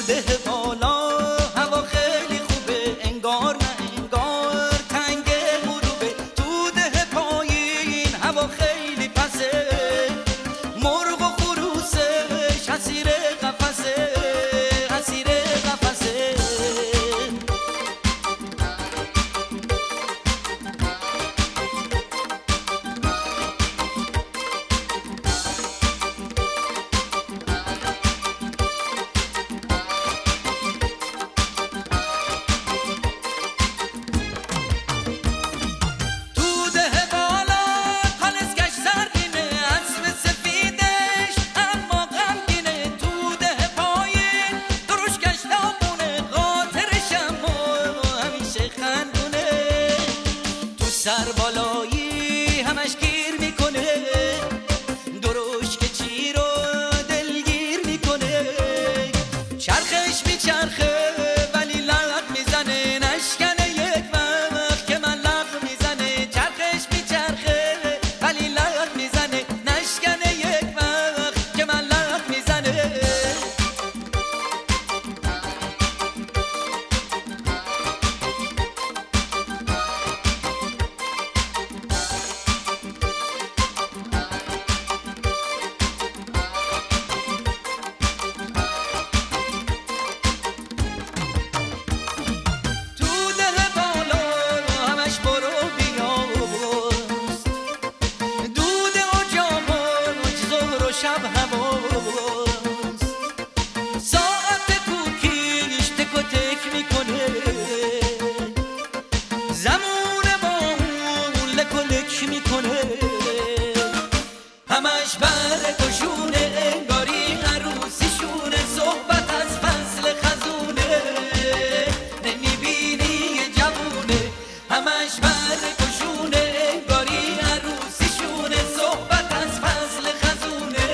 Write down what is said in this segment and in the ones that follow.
ده بالا هوا خیلی خوبه، انگار نه انگار تنگ غروبه. تو ده پایین هوا خیلی پسه، مرغ و خروسش اسیر قفسه، اسیر قفسه. سر بالایی همش گیر میکنه، دروش که چی رو دلگیر میکنه. چرخش میچرخه ولی لغ میزنه، نشکنه یک وقت که من لغ میزنه. چرخش میچرخه ولی لغ میزنه، نشکنه یک وقت که من لغ میزنه. شب هواست ساعت کوکیش تک و تک میکنه، زمون با اون لک و لک میکنه. همش برگ و شونه، انگاری عروسیشونه. صحبت از فصل خزونه، نمیبینی یه جوونه. همش برگ و شونه، انگاری عروسیشونه. صحبت از فصل خزونه،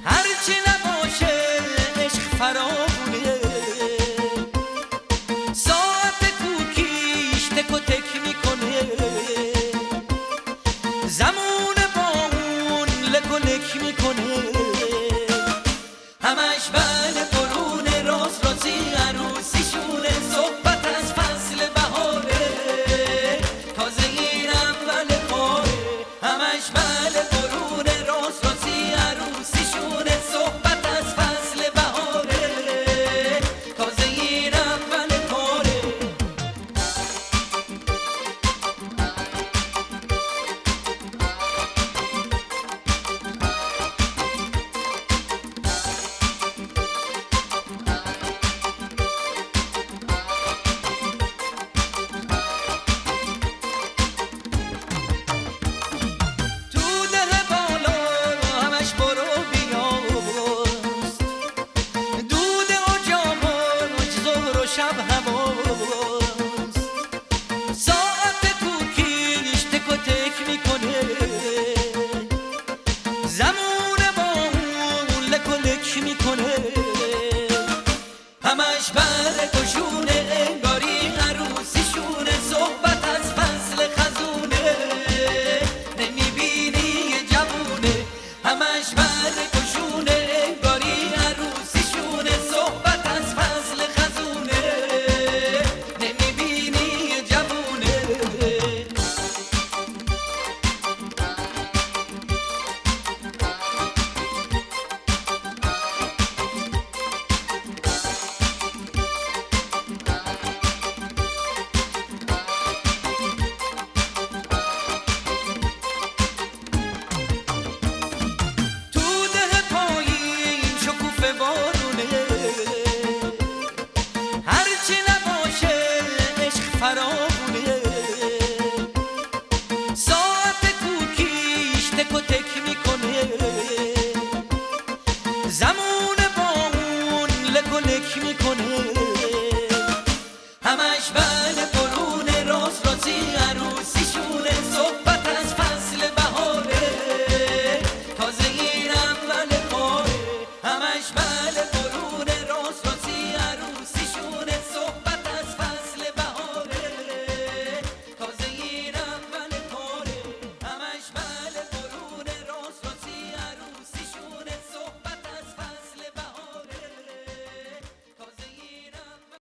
هرچی نباشه عشق فراونه. ساعت کوکیش تک و تک میکنه، زمان